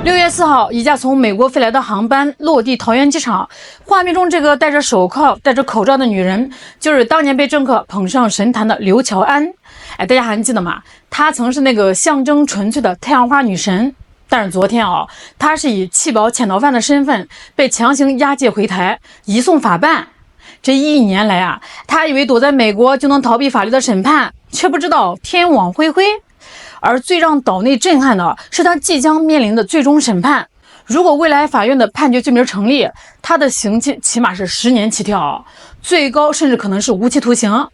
6月4号，一架从美国飞来的航班落地桃园机场。画面中这个戴着手铐、戴着口罩的女人，就是当年被政客捧上神坛的刘乔安。大家还记得吗？她曾是那个象征纯粹的太阳花女神。但是昨天她是以弃保潜逃犯的身份被强行押解回台，移送法办。这1年来她以为躲在美国就能逃避法律的审判，却不知道天网恢恢。而最让岛内震撼的是，他即将面临的最终审判。如果未来法院的判决罪名成立，他的刑期起码是10年起跳，最高甚至可能是无期徒刑。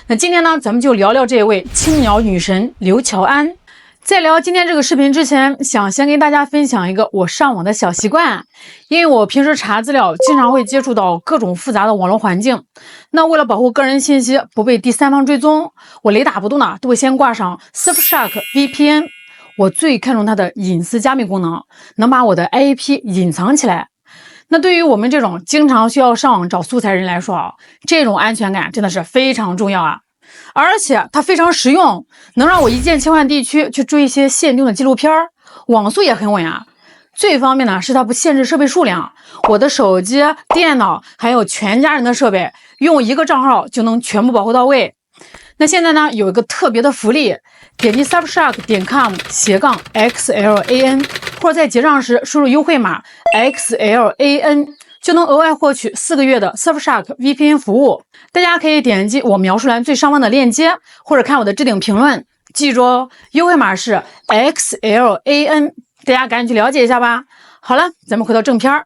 那今天呢，咱们就聊聊这位青鸟女神刘乔安。在聊今天这个视频之前，想先跟大家分享一个我上网的小习惯。因为我平时查资料经常会接触到各种复杂的网络环境，那为了保护个人信息不被第三方追踪，我雷打不动的都会先挂上 Surfshark VPN。 我最看重它的隐私加密功能，能把我的 IP 隐藏起来。那对于我们这种经常需要上网找素材人来说这种安全感真的是非常重要啊。而且它非常实用，能让我一键切换地区去追一些限定的纪录片，网速也很稳啊。最方便的是它不限制设备数量，我的手机、电脑还有全家人的设备，用一个账号就能全部保护到位。那现在呢，有一个特别的福利，点击 surfshark.com/xlan， 或者在结账时输入优惠码 XLAN， 就能额外获取4个月的 Surfshark VPN 服务。大家可以点击我描述栏最上方的链接，或者看我的置顶评论。记住哦，优惠码是 XLAN， 大家赶紧去了解一下吧。好了，咱们回到正片。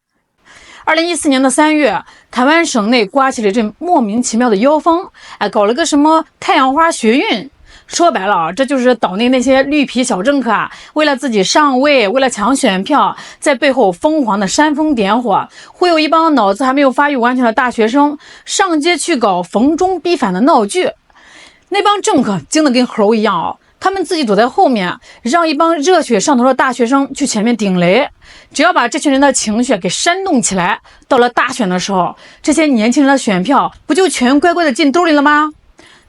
2014年的3月，台湾省内刮起了一阵莫名其妙的妖风，搞了个什么太阳花学运。说白了这就是岛内那些绿皮小政客为了自己上位，为了抢选票，在背后疯狂的煽风点火，会有一帮脑子还没有发育完全的大学生上街去搞逢中必反的闹剧。那帮政客精得跟猴一样他们自己躲在后面，让一帮热血上头的大学生去前面顶雷。只要把这群人的情绪给煽动起来，到了大选的时候，这些年轻人的选票不就全乖乖的进兜里了吗？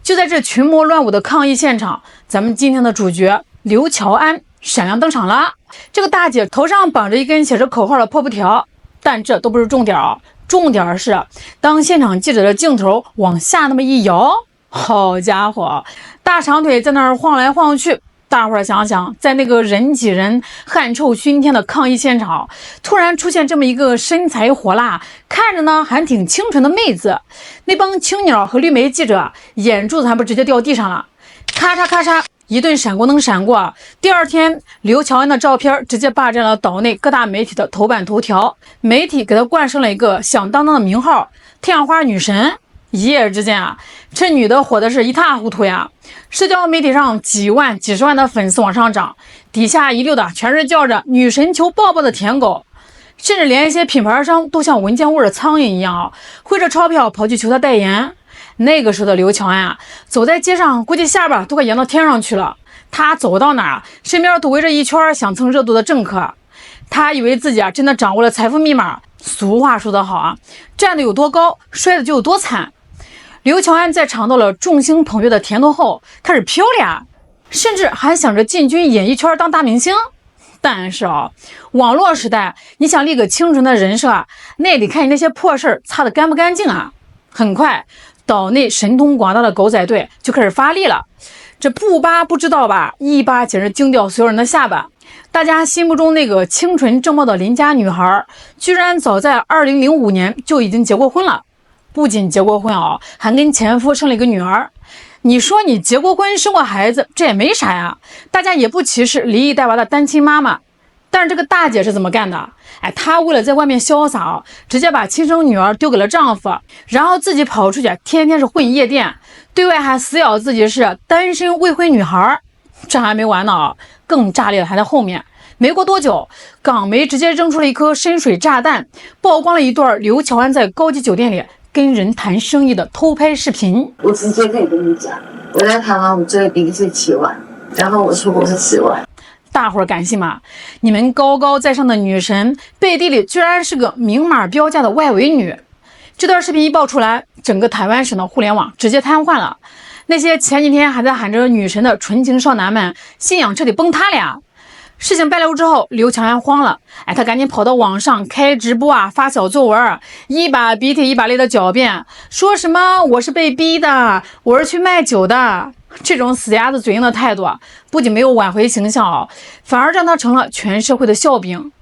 就在这群魔乱舞的抗议现场，咱们今天的主角刘乔安闪亮登场了。这个大姐头上绑着一根写着口号的破布条，但这都不是重点重点是当现场记者的镜头往下那么一摇，好家伙，大长腿在那儿晃来晃去。大伙儿想想，在那个人挤人、汗臭熏天的抗议现场，突然出现这么一个身材火辣、看着呢还挺清纯的妹子，那帮青鸟和绿媒记者眼珠子还不直接掉地上了。咔嚓咔嚓一顿闪光灯闪过，第二天刘乔安的照片直接霸占了岛内各大媒体的头版头条，媒体给她冠上了一个响当当的名号——太阳花女神。一夜之间这女的火的是一塌糊涂呀！社交媒体上几万几十万的粉丝往上涨，底下一溜的全是叫着女神求抱抱的舔狗，甚至连一些品牌商都像闻见味的苍蝇一样挥着钞票跑去求她代言。那个时候的刘乔安走在街上估计下巴都快扬到天上去了。她走到哪身边都围着一圈想蹭热度的政客。她以为自己真的掌握了财富密码，俗话说得好站得有多高摔得就有多惨。刘乔安在尝到了众星捧月的甜头后开始飘了甚至还想着进军演艺圈当大明星。但是网络时代你想立个清纯的人设那也得看你那些破事擦得干不干净很快岛内神通广大的狗仔队就开始发力了，这不扒不知道吧，一扒简直惊掉所有人的下巴。大家心目中那个清纯正茂的邻家女孩居然早在2005年就已经结过婚了，不仅结过婚还跟前夫生了一个女儿。你说你结过婚生过孩子这也没啥呀，大家也不歧视离异带娃的单亲妈妈。但是这个大姐是怎么干的？她为了在外面潇洒直接把亲生女儿丢给了丈夫，然后自己跑出去天天是混夜店，对外还死咬自己是单身未婚女孩。这还没完呢更炸裂的还在后面。没过多久，港媒直接扔出了一颗深水炸弹，曝光了一段刘乔安在高级酒店里跟人谈生意的偷拍视频。我直接可以跟你讲，我在台湾我最低是7万，然后我出国是10万。大伙儿敢信吗？你们高高在上的女神背地里居然是个明码标价的外围女。这段视频一爆出来，整个台湾省的互联网直接瘫痪了。那些前几天还在喊着女神的纯情少男们信仰彻底崩塌了呀。事情败露之后，刘强安慌了，他赶紧跑到网上开直播啊，发小作文，一把鼻涕一把泪的狡辩，说什么我是被逼的，我是去卖酒的。这种死鸭子嘴硬的态度不仅没有挽回形象反而让他成了全社会的笑柄。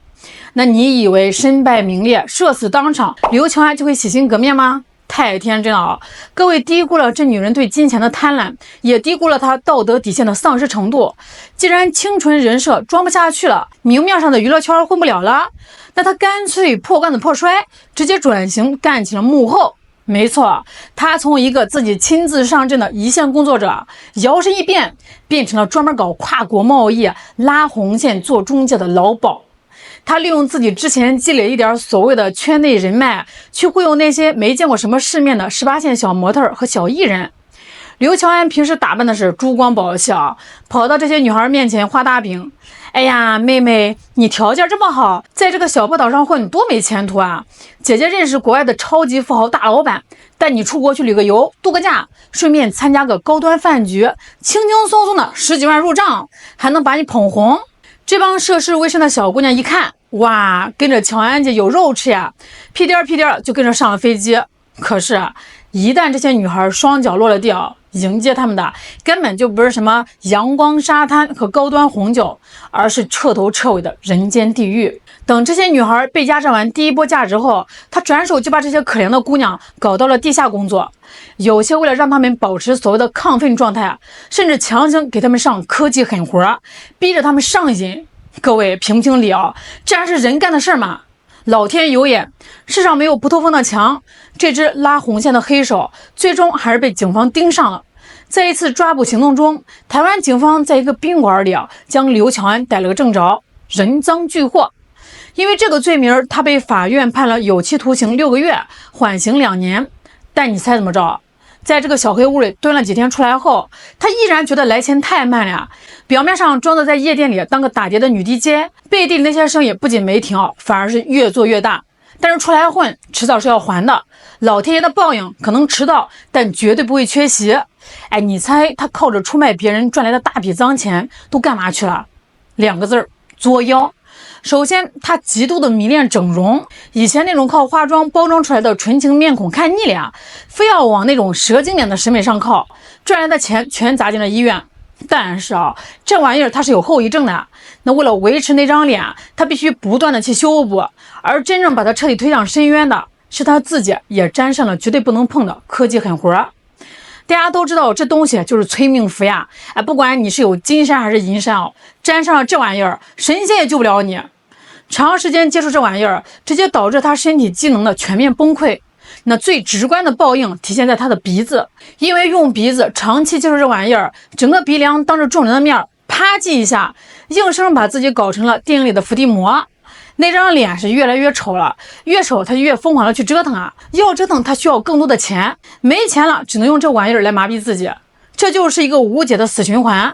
那你以为身败名裂、社死当场，刘强安就会洗心革面吗？太天真了各位低估了这女人对金钱的贪婪，也低估了她道德底线的丧失程度。既然清纯人设装不下去了，明面上的娱乐圈混不了了，那她干脆破罐子破摔，直接转型干起了幕后。没错，她从一个自己亲自上阵的一线工作者，摇身一变，变成了专门搞跨国贸易、拉红线、做中介的老鸨。他利用自己之前积累一点所谓的圈内人脉，去忽悠那些没见过什么世面的18线小模特和小艺人。刘乔安平时打扮的是珠光宝气跑到这些女孩面前画大饼。哎呀，妹妹，你条件这么好，在这个小破岛上混多没前途啊！姐姐认识国外的超级富豪大老板，带你出国去旅个游、度个假，顺便参加个高端饭局，轻轻松松的10几万入账，还能把你捧红。这帮涉世未深的小姑娘一看，哇，跟着乔安姐有肉吃呀，屁颠儿屁颠儿就跟着上了飞机。可是，一旦这些女孩双脚落了地迎接他们的根本就不是什么阳光沙滩和高端红酒，而是彻头彻尾的人间地狱。等这些女孩被压榨完第一波价值后，他转手就把这些可怜的姑娘搞到了地下工作，有些为了让他们保持所谓的亢奋状态，甚至强行给他们上科技狠活，逼着他们上瘾。各位评不评理这还是人干的事吗？老天有眼，世上没有不透风的墙，这只拉红线的黑手最终还是被警方盯上了。在一次抓捕行动中，台湾警方在一个宾馆里将刘乔安逮了个正着，人赃俱获。因为这个罪名，他被法院判了有期徒刑6个月，缓刑2年。但你猜怎么着？在这个小黑屋里蹲了几天出来后，他依然觉得来钱太慢了。表面上装作在夜店里当个打碟的女 DJ， 背地里那些生意不仅没停反而是越做越大。但是出来混，迟早是要还的。老天爷的报应可能迟到，但绝对不会缺席。你猜他靠着出卖别人赚来的大笔脏钱都干嘛去了？2个字：作妖。首先，他极度的迷恋整容，以前那种靠化妆包装出来的纯情面孔看腻了非要往那种蛇精脸的审美上靠，赚来的钱全砸进了医院。但是这玩意儿它是有后遗症的。那为了维持那张脸，他必须不断的去修补，而真正把他彻底推向深渊的是他自己也沾上了绝对不能碰的科技狠活。大家都知道这东西就是催命符呀，不管你是有金山还是银山沾上了这玩意儿，神仙也救不了你。长时间接触这玩意儿，直接导致他身体机能的全面崩溃。那最直观的报应体现在他的鼻子，因为用鼻子长期接触这玩意儿，整个鼻梁当着众人的面啪叽一下，硬生把自己搞成了电影里的伏地魔。那张脸是越来越丑了，越丑他就越疯狂的去折腾要折腾他需要更多的钱，没钱了只能用这玩意儿来麻痹自己，这就是一个无解的死循环。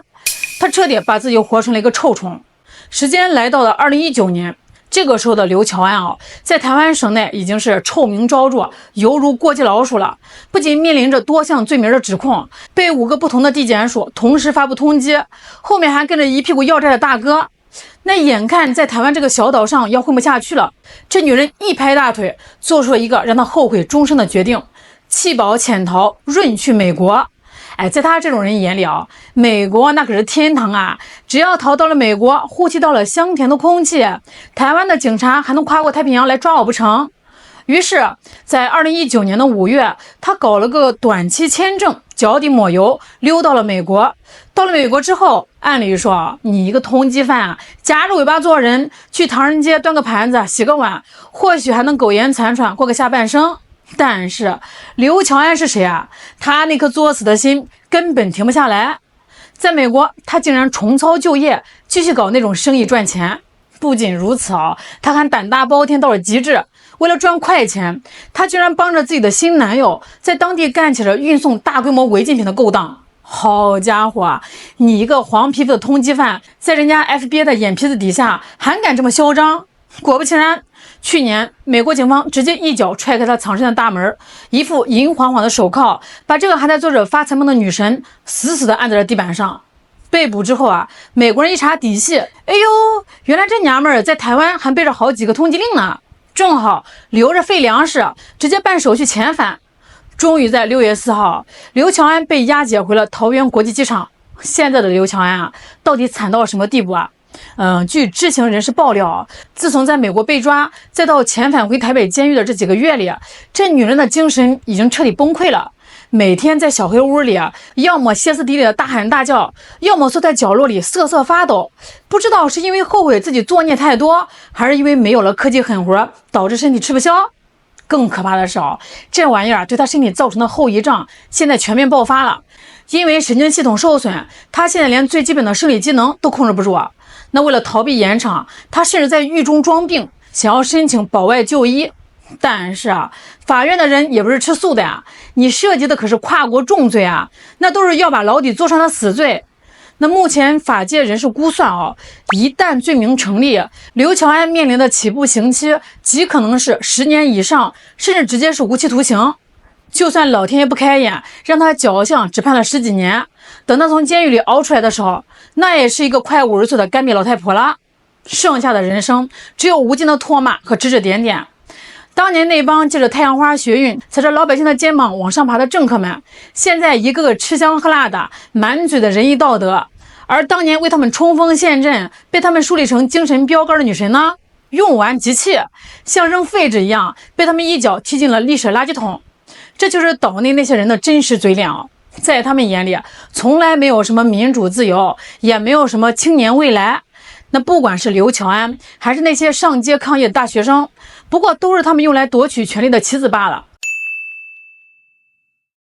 他彻底把自己活成了一个臭虫。时间来到了2019年，这个时候的刘乔安在台湾省内已经是臭名昭著，犹如过街老鼠了。不仅面临着多项罪名的指控，被5个不同的地检署同时发布通缉，后面还跟着一屁股要债的大哥。那眼看在台湾这个小岛上要混不下去了，这女人一拍大腿，做出了一个让她后悔终生的决定，弃保潜逃，润去美国。在他这种人眼里美国那可是天堂只要逃到了美国，呼吸到了香甜的空气，台湾的警察还能跨过太平洋来抓我不成？于是在2019年的5月，他搞了个短期签证，脚底抹油溜到了美国。到了美国之后，按理说你一个通缉犯夹着尾巴做人，去唐人街端个盘子洗个碗，或许还能苟延残喘过个下半生。但是刘乔安是谁他那颗作死的心根本停不下来。在美国，他竟然重操旧业，继续搞那种生意赚钱。不仅如此他还胆大包天到了极致。为了赚快钱，他居然帮着自己的新男友在当地干起了运送大规模违禁品的勾当。好家伙你一个黄皮肤的通缉犯，在人家 FBI 的眼皮子底下还敢这么嚣张？果不其然，去年美国警方直接一脚踹开他藏身的大门，一副银晃晃的手铐把这个还在做着发财梦的女神死死地按在了地板上。被捕之后啊，美国人一查底细，哎呦，原来这娘们儿在台湾还背着好几个通缉令呢，正好留着费粮食，直接办手续遣返。终于在6月4号，刘乔安被押解回了桃园国际机场。现在的刘乔安啊，到底惨到了什么地步啊？据知情人士爆料，自从在美国被抓，再到遣返回台北监狱的这几个月里，这女人的精神已经彻底崩溃了。每天在小黑屋里，要么歇斯底里的大喊大叫，要么缩在角落里瑟瑟发抖。不知道是因为后悔自己作孽太多，还是因为没有了科技狠活，导致身体吃不消。更可怕的是这玩意儿对他身体造成的后遗症现在全面爆发了。因为神经系统受损，他现在连最基本的生理机能都控制不住。那为了逃避严惩，他甚至在狱中装病，想要申请保外就医。但是法院的人也不是吃素的呀，你涉及的可是跨国重罪啊，那都是要把牢底坐上的死罪。那目前法界人士估算一旦罪名成立，刘乔安面临的起步刑期极可能是10年以上，甚至直接是无期徒刑。就算老天爷不开眼，让他侥幸只判了10几年，等他从监狱里熬出来的时候，那也是一个快50岁的干瘪老太婆了。剩下的人生只有无尽的唾骂和指指点点。当年那帮借着太阳花学运踩着老百姓的肩膀往上爬的政客们，现在一个个吃香喝辣的，满嘴的仁义道德。而当年为他们冲锋陷阵，被他们树立成精神标杆的女神呢，用完即弃，像扔废纸一样被他们一脚踢进了历史垃圾桶。这就是岛内那些人的真实嘴脸在他们眼里，从来没有什么民主自由，也没有什么青年未来。那不管是刘乔安，还是那些上街抗议的大学生，不过都是他们用来夺取权力的棋子罢了。